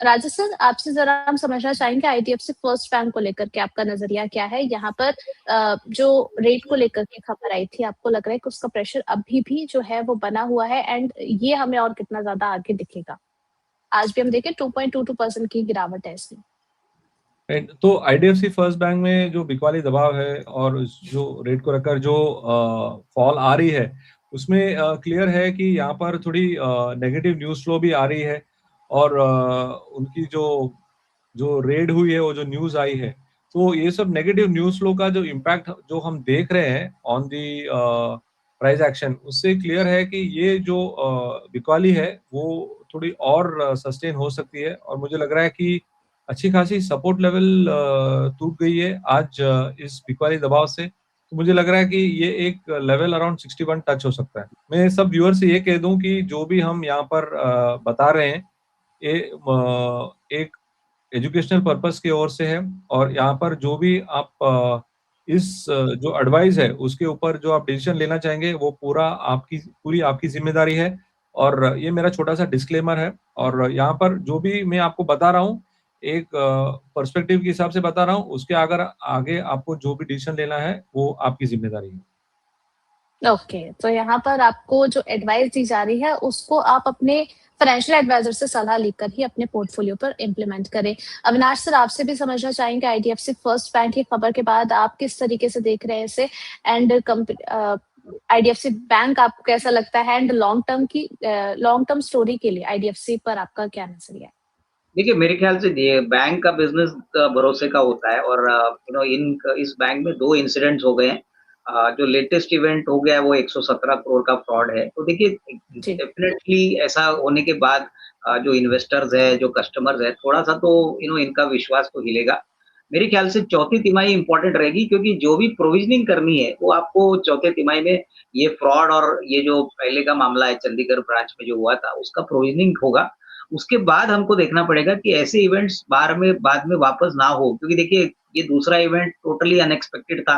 Rajesh sir, आपसे ज़रा हम समझना चाहेंगे आईडीएफसी फर्स्ट बैंक को लेकर के आपका नज़रिया क्या है? यहाँ पर जो रेट को लेकर के खबर आई थी, आपको लग रहा है कि उसका प्रेशर अभी भी जो है वो बना हुआ है एंड ये हमें और कितना ज़्यादा आगे दिखेगा? आज भी हम देखें 2.22% की गिरावट है इसमें। तो आईडीएफसी फर्स्ट बैंक में जो बिकवाली दबाव है और जो रेट को रखकर जो फॉल आ रही है, उसमें क्लियर है कि यहाँ पर थोड़ी नेगेटिव न्यूज़ फ्लो भी आ रही है और उनकी जो जो रेड हुई है, वो जो न्यूज़ आई है, तो ये सब नेगेटिव न्यूज़ फ्लो का जो इम्पैक्ट जो हम देख रहे हैं ऑन दी प्राइस एक्शन, उससे क्लियर है कि ये जो बिकवाली है वो थोड़ी और सस्टेन हो सकती है और मुझे लग रहा है कि अच्छी खासी सपोर्ट लेवल टूट गई है आज इस बिकवाली दबाव से। तो मुझे लग रहा है कि ये एक लेवल अराउंड 61 टच हो सकता है। मैं सब व्यूअर से ये कह दूं कि जो भी हम यहाँ पर बता रहे हैं, ये एक एजुकेशनल पर्पस की ओर से है और यहाँ पर जो भी आप इस जो एडवाइस है उसके ऊपर जो आप डिसीजन लेना चाहेंगे वो पूरी आपकी जिम्मेदारी है और ये मेरा छोटा सा डिस्क्लेमर है और यहाँ पर जो भी मैं आपको बता रहा हूँ एक पर्सपेक्टिव के हिसाब से बता रहा हूँ, उसके अगर आगे आपको जो भी डिसीजन लेना है वो आपकी जिम्मेदारी है। ओके, तो यहाँ पर आपको जो एडवाइस दी जा रही है उसको आप अपने फाइनेंशियल एडवाइजर से सलाह लेकर ही अपने पोर्टफोलियो पर इम्प्लीमेंट करें। अविनाश सर, आपसे भी समझना चाहेंगे आईडीएफसी फर्स्ट बैंक की खबर के बाद आप किस तरीके से देख रहे हैं इसे एंड आईडीएफसी बैंक आपको कैसा लगता है एंड लॉन्ग टर्म स्टोरी के लिए आईडीएफसी पर आपका क्या नजरिया है? देखिए, मेरे ख्याल से ये बैंक का बिज़नेस भरोसे का होता है और इस बैंक में 2 इंसिडेंट्स हो गए हैं। जो लेटेस्ट इवेंट हो गया है वो 117 करोड़ का फ्रॉड है। तो देखिए, जी। डेफ़िनेटली ऐसा होने के बाद जो इन्वेस्टर्स हैं, जो कस्टमर्स हैं, थोड़ा-सा तो इनका विश्वास तो हिलेगा। मेरे ख्याल से चौथी तिमाही इम्पोर्टेंट रहेगी क्योंकि जो भी प्रोविज़निंग करनी है, वो आपको चौथे तिमाही में ये फ्रॉड और ये जो पहले का मामला है चंडीगढ़ ब्रांच में जो हुआ था, उसका प्रोविज़निंग होगा। उसके बाद हमको देखना पड़ेगा कि ऐसे इवेंट्स बाद में वापस ना हो क्योंकि देखिए ये दूसरा इवेंट टोटली अनएक्सपेक्टेड था,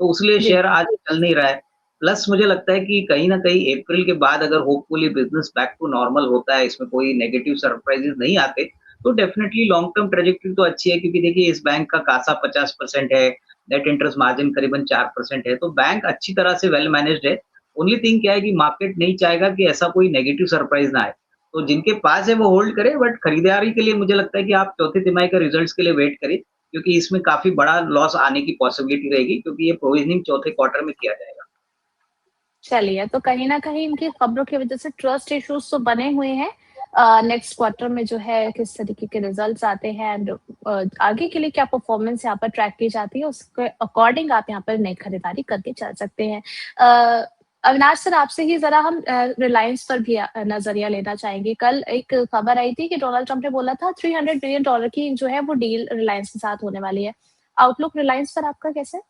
तो उसलिए जी। शेयर आज चल नहीं रहा है। प्लस मुझे लगता है कि कहीं न कहीं अप्रैल के बाद अगर hopefully business back to normal होता है, इसमें कोई नेगेटिव सरप्राइज़ेज़ नहीं आते, तो डेफिनिटली लॉन्ग टर्म ट्रैजेक्टरी तो अच्छी है क्योंकि देखिए इस बैंक का कासा 50% है, नेट इंटरेस्ट मार्जिन करीबन 4% है, तो बैंक अच्छी तरह से वेल मैनेज्ड है। ओनली थिंग क्या है कि मार्केट नहीं चाहेगा कि ऐसा कोई नेगेटिव सरप्राइज़ ना आए। तो जिनके पास है वो होल्ड करें बट खरीदारी के लिए मुझे लगता है कि आप चौथी तिमाही का रिजल्ट्स के लिए वेट करें, क्योंकि इसमें काफ़ी बड़ा लॉस आने की पॉसिबिलिटी रहेगी क्योंकि ये प्रोविज़निंग चौथे क्वार्टर में किया जाएगा। चलिए, तो कहीं न कहीं इनकी खबरों की वजह से ट्रस्ट इश्यूज़ तो बने हुए हैं। नेक्स्ट क्वार्टर में जो है किस तरीके के रिजल्ट्स आते हैं एंड आगे के लिए क्या परफॉर्मेंस यहाँ पर ट्रैक की जाती है, उसके अकॉर्डिंग आप यहाँ पर नई खरीदारी करके चल सकते हैं। अविनाश सर, आपसे ही ज़रा हम रिलायंस पर भी नज़रिया लेना चाहेंगे। कल एक खबर आई थी कि डोनाल्ड ट्रम्प ने बोला था $300 बिलियन की जो है वो डील रिलायंस के साथ होने वाली है। आउटलुक रिलायंस पर आपका कैसा है?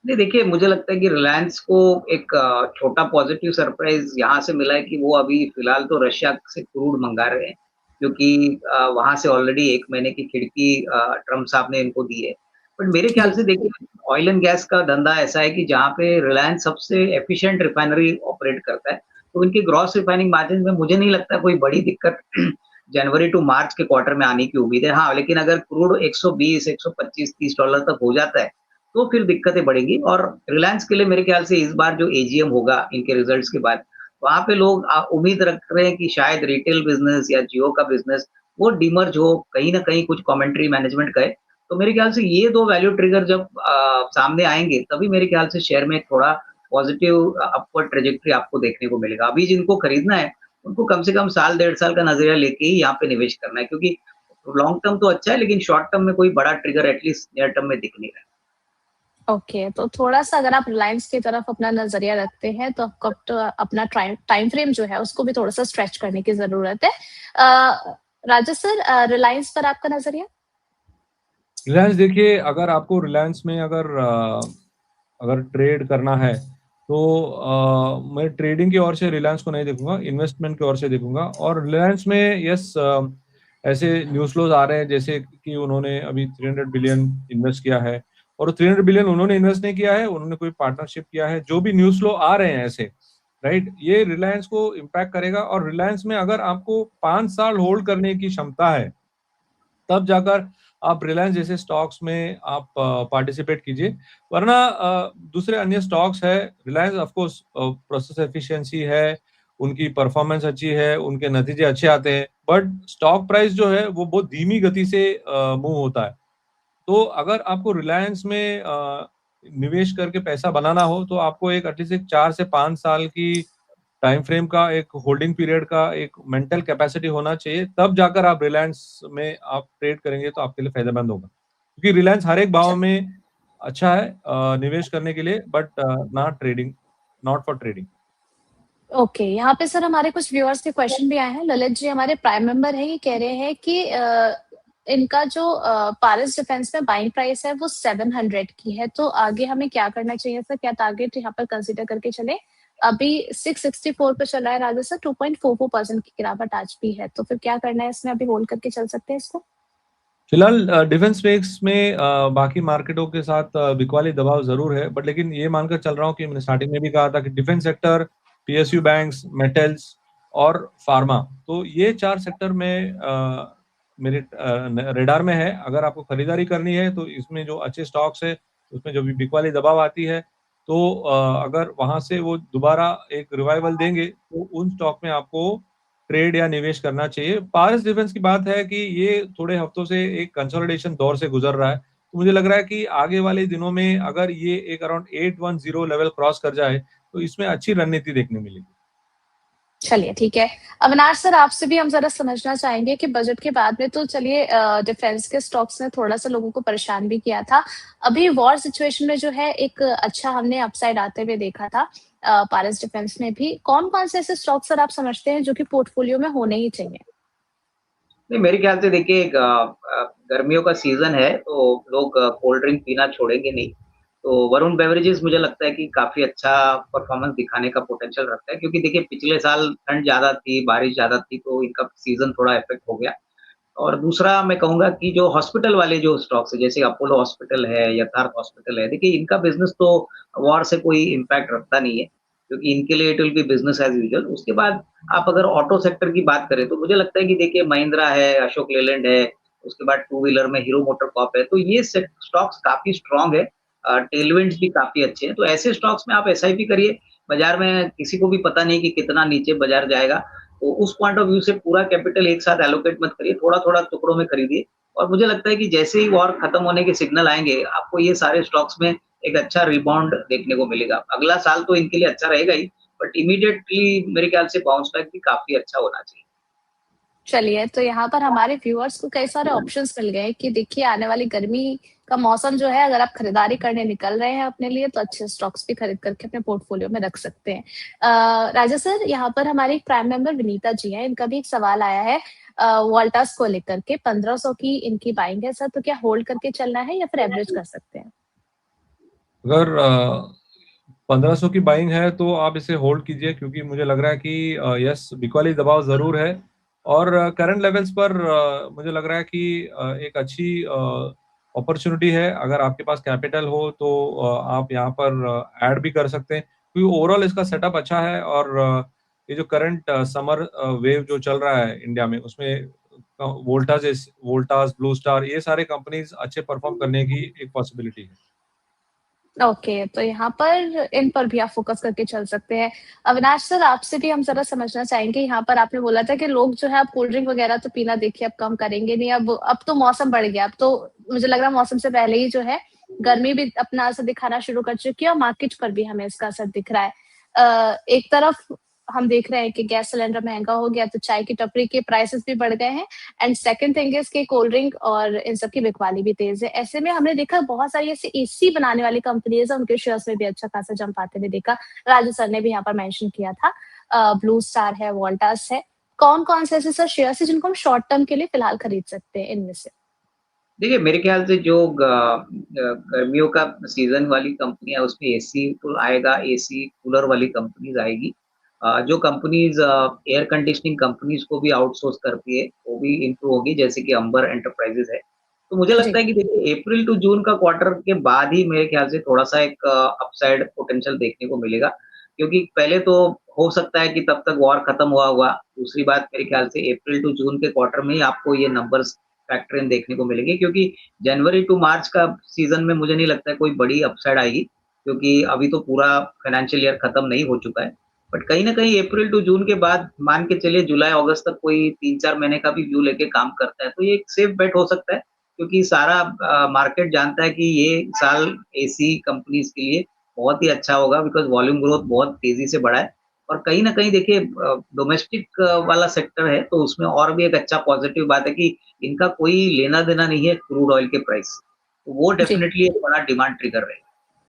नहीं देखिए, मुझे लगता है कि रिलायंस को एक छोटा पॉज़िटिव सरप्राइज़ यहाँ से मिला है कि वो अभी फ़िलहाल तो रशिया से क्रूड मँगा रहे हैं, क्योंकि वहाँ से ऑलरेडी 1 महीने की खिड़की ट्रम्प साहब ने इनको दी है। बट मेरे ख्याल जी। से देखिए ऑयल एंड गैस का धंधा ऐसा है कि जहाँ पे रिलायंस सबसे एफ़िशिएंट रिफ़ाइनरी ऑपरेट करता है, तो इनकी ग्रॉस रिफ़ाइनिंग मार्जिन में मुझे नहीं लगता कोई बड़ी दिक्कत जनवरी टू मार्च के क्वार्टर में आने की उम्मीद है। हाँ, लेकिन अगर क्रूड 120, 125, $30 तक हो जाता है, तो फिर दिक्कतें बढ़ेंगी और रिलायंस के लिए मेरे ख्याल से इस बार जो एजीएम होगा इनके रिजल्ट्स के बाद, वहाँ पे लोग उम्मीद रख रहे हैं कि शायद रिटेल बिज़नेस या जियो का बिज़नेस वो डिमर्ज हो, कहीं न कहीं कुछ कमेंट्री मैनेजमेंट कहे। तो मेरे ख्याल से ये 2 वैल्यू ट्रिगर जब सामने आएँगे, तभी मेरे ख्याल से शेयर में थोड़ा पॉज़िटिव अपवर्ड ट्रैजेक्टरी आपको देखने को मिलेगा। अभी जिनको खरीदना है, उनको कम से कम साल, डेढ़ साल का नज़रिया लेके ही यहाँ पे निवेश करना है क्योंकि लॉन्ग टर्म तो अच्छा है, लेकिन शॉर्ट टर्म में कोई बड़ा ट्रिगर एटलीस्ट नियर टर्म में दिख नहीं रहा है। ओके, तो थोड़ा-सा अगर आप रिलायंस की तरफ अपना नज़रिया रखते हैं, तो आपको अब तो अपना टाइम फ्रेम जो है, उसको भी थोड़ा-सा स्ट्रेच करने की ज़रूरत है। राजेश सर, रिलायंस पर आपका नज़रिया? रिलायंस देखिए, अगर आपको रिलायंस में अगर ट्रेड करना है तो मैं ट्रेडिंग की ओर से रिलायंस को नहीं देखूंगा, इन्वेस्टमेंट की ओर से देखूंगा। और रिलायंस में ऐसे न्यूज़ फ्लोज आ रहे हैं जैसे कि उन्होंने अभी 300 बिलियन इन्वेस्ट किया है और 300 बिलियन उन्होंने इन्वेस्ट नहीं किया है, उन्होंने कोई पार्टनरशिप किया है। जो भी न्यूज़ फ्लो आ रहे हैं ऐसे, राइट, ये रिलायंस को इम्पैक्ट करेगा। और रिलायंस में अगर आपको 5 साल होल्ड करने की क्षमता है तब जाकर आप रिलायंस जैसे स्टॉक्स में आप पार्टिसिपेट कीजिए। वरना दूसरे अन्य स्टॉक्स है, Reliance of course process efficiency है, उनकी परफॉर्मेंस अच्छी है, उनके नतीजे अच्छे आते हैं, बट स्टॉक प्राइस जो है वो बहुत धीमी गति से मूव होता है। तो अगर आपको रिलायंस में निवेश करके पैसा बनाना हो तो आपको एक एटलीस्ट एक 4 से 5 साल की टाइम फ्रेम का, एक होल्डिंग पीरियड का, एक मेंटल कैपेसिटी होना चाहिए, तब जाकर आप रिलायंस में आप ट्रेड करेंगे तो आपके लिए फायदेमंद होगा। क्योंकि रिलायंस हर एक भाव में अच्छा है निवेश करने के लिए, but not for trading. Okay, यहाँ पे सर हमारे कुछ व्यूअर्स के क्वेश्चन भी आए हैं। ललित जी हमारे प्राइम मेंबर हैं, ये कह रहे हैं कि इनका जो पारस डिफेंस में बाइंग प्राइस है वो 700 की है, तो आगे हमें क्या करना चाहिए सर? क्या टारगेट यहाँ पर कंसीडर करके चले? अभी 664 पे चला है राजा सर, 2.44% की गिरावट आज भी है, तो फिर क्या करना है इसमें? अभी होल्ड करके चल सकते हैं इसको? फिलहाल डिफेंस स्पेस में बाकी मार्केटों के साथ बिकवाली दबाव जरूर है, बट लेकिन ये मानकर चल रहा हूँ कि मैंने स्टार्टिंग में भी कहा था कि defence sector, PSU banks, metals और फार्मा, तो ये 4 सेक्टर में मेरे रेडार में है। अगर आपको खरीदारी करनी है तो इसमें जो अच्छे स्टॉक्स है उसमें जो भी बिकवाली दबाव आती है, तो अगर वहां से वो दोबारा एक रिवाइवल देंगे तो उन स्टॉक में आपको ट्रेड या निवेश करना चाहिए। पारस डिफेंस की बात है कि ये थोड़े हफ्तों से एक कंसोलिडेशन दौर से गुजर रहा है, तो मुझे लग रहा है कि आगे वाले दिनों में अगर ये एक अराउंड 810 लेवल क्रॉस कर जाए तो इसमें अच्छी रणनीति देखने मिलेगी। चलिए ठीक है। अविनाश सर आपसे भी हम ज़रा समझना चाहेंगे कि बजट के बाद में तो चलिए डिफेंस के स्टॉक्स ने थोड़ा-सा लोगों को परेशान भी किया था। अभी वॉर सिचुएशन में जो है एक अच्छा हमने अपसाइड आते हुए देखा था पारस डिफेंस में भी। कौन-कौन से ऐसे स्टॉक्स सर आप समझते हैं जो कि पोर्टफोलियो में होने ही चाहिए? नहीं, मेरे ख्याल से देखिए गर्मियों का सीज़न है, तो लोग कोल्ड ड्रिंक पीना छोड़ेंगे नहीं। तो वरुण बेवरेजेस मुझे लगता है कि काफ़ी अच्छा परफ़ॉर्मेंस दिखाने का पोटेंशियल रखता है, क्योंकि देखिए पिछले साल ठंड ज़्यादा थी, बारिश ज़्यादा थी, तो इनका सीज़न थोड़ा इफ़ेक्ट हो गया। और दूसरा मैं कहूँगा कि जो हॉस्पिटल वाले जो स्टॉक्स हैं, जैसे अपोलो हॉस्पिटल है, यथार्थ हॉस्पिटल है, देखिए इनका बिज़नेस तो वॉर से कोई इम्पैक्ट रखता नहीं है, क्योंकि इनके लिए it will be business as usual. उसके बाद आप अगर ऑटो सेक्टर की बात करें, तो मुझे लगता है कि देखिए महिंद्रा है, अशोक लेलैंड है, उसके बाद टू व्हीलर में हीरो मोटोकॉर्प है, तो ये सेक स्टॉक्स काफ़ी स्ट्रॉन्ग है। टेलविंड्स भी काफ़ी अच्छे हैं, तो ऐसे स्टॉक्स में आप एसआईपी करिए। बाज़ार में किसी को भी पता नहीं कि कितना नीचे बाज़ार जाएगा, तो उस पॉइंट ऑफ व्यू से पूरा कैपिटल एक साथ एलोकेट मत करिए, थोड़ा-थोड़ा टुकड़ों में खरीदिए। और मुझे लगता है कि जैसे ही वॉर खत्म होने के सिग्नल आएँगे, आपको ये सारे स्टॉक्स में एक अच्छा रिबाउंड देखने को मिलेगा। अगला साल तो इनके लिए अच्छा रहेगा ही, बट इमीडिएटली मेरे ख्याल से बाउंस बैक भी काफ़ी अच्छा होना चाहिए। चलिए, तो यहाँ पर हमारे व्यूअर्स को कई सारे ऑप्शंस मिल गए कि देखिए आने वाली गर्मी का मौसम जो है, अगर आप खरीदारी करने निकल रहे हैं अपने लिए, तो अच्छे स्टॉक्स भी खरीद करके अपने पोर्टफोलियो में रख सकते हैं। राजा सर, यहाँ पर हमारी एक प्राइम मेंबर विनीता जी हैं, इनका भी एक सवाल आया है वोल्टास को लेकर के 1500 की इनकी बाइंग है सर, तो क्या होल्ड करके चलना है या फिर एवरेज कर सकते हैं? अगर 1500 की बाइंग है तो आप इसे होल्ड कीजिए, क्योंकि मुझे लग रहा है कि यस बिकवाली दबाव जरूर है, और करंट लेवल्स पर मुझे लग रहा है कि एक अच्छी अपॉर्चुनिटी है। अगर आपके पास कैपिटल हो तो आप यहाँ पर ऐड भी कर सकते हैं, क्योंकि ओवरऑल इसका सेटअप अच्छा है। और ये जो करंट समर वेव जो चल रहा है इंडिया में, उसमें वोल्टास, ब्लू स्टार, ये सारे कंपनीज अच्छे परफॉर्म करने की एक पॉसिबिलिटी है। ओके, तो यहाँ पर इन पर भी आप फ़ोकस करके चल सकते हैं। अविनाश सर, आपसे भी हम ज़रा समझना चाहेंगे, यहाँ पर आपने बोला था कि लोग जो है अब कोल्ड ड्रिंक वगैरह तो पीना देखिए अब कम करेंगे नहीं, अब तो मौसम बढ़ गया, अब तो मुझे लग रहा है मौसम से पहले ही जो है गर्मी भी अपना असर दिखाना शुरू कर चुकी है और मार्केट पर भी हमें इसका असर दिख रहा है। एक तरफ हम देख रहे हैं कि गैस सिलेंडर महँगा हो गया, तो चाय की टपरी के प्राइसेज़ भी बढ़ गए हैं एंड सेकंड थिंग इज़ कि कोल्ड ड्रिंक और इन सब की बिकवाली भी तेज़ है। ऐसे में हमने देखा बहुत सारी ऐसी एसी बनाने वाली कंपनीज़ हैं, उनके शेयर्स में भी अच्छा खासा जंप आते हुए देखा। राजू सर ने भी यहाँ पर मेंशन किया था। ब्लू स्टार है, वोल्टास है। कौन-कौन से ऐसे सर शेयर्स हैं जिनको हम शॉर्ट टर्म के लिए फिलहाल खरीद सकते हैं इनमें से? देखिए, मेरे ख्याल से जो गर्मियों का सीज़न वाली कंपनियाँ उसमें एसी तो आएगा, एसी, कूलर वाली कंपनीज़ आएगी। जो कंपनीज़ एयर कंडीशनिंग कंपनीज़ को भी आउटसोर्स करती है, वो भी इम्प्रूव होगी, जैसे कि अंबर एंटरप्राइजेज़ है। तो मुझे लगता जी। है कि देखिए अप्रैल टू जून का क्वार्टर के बाद ही मेरे ख्याल से थोड़ा-सा एक अपसाइड पोटेंशियल देखने को मिलेगा, क्योंकि पहले तो हो सकता है कि तब तक वॉर खत्म हुआ होगा। दूसरी बात मेरे ख्याल से अप्रैल टू जून के क्वार्टर में ही आपको ये नंबर्स फैक्टर इन देखने को मिलेगी, क्योंकि जनवरी टू मार्च का सीजन में मुझे नहीं लगता है कोई बड़ी अपसाइड आएगी, क्योंकि अभी तो पूरा फाइनेंशियल ईयर खत्म नहीं हो चुका है। बट कहीं ना कहीं अप्रैल टू जून के बाद मान के चलिए जुलाई अगस्त तक कोई 3-4 महीने का भी व्यू लेके काम करता है, तो ये एक सेफ बेट हो सकता है, क्योंकि सारा मार्केट जानता है कि ये साल एसी कंपनीज के लिए बहुत ही अच्छा होगा, बिकॉज वॉल्यूम ग्रोथ बहुत तेजी से बढ़ा है। और कहीं ना कहीं देखिए डोमेस्टिक वाला सेक्टर है, तो उसमें और भी एक अच्छा पॉजिटिव बात है कि इनका कोई लेना देना नहीं है क्रूड ऑयल के प्राइस, तो वो जी। डेफिनेटली एक बड़ा डिमांड ट्रिगर है।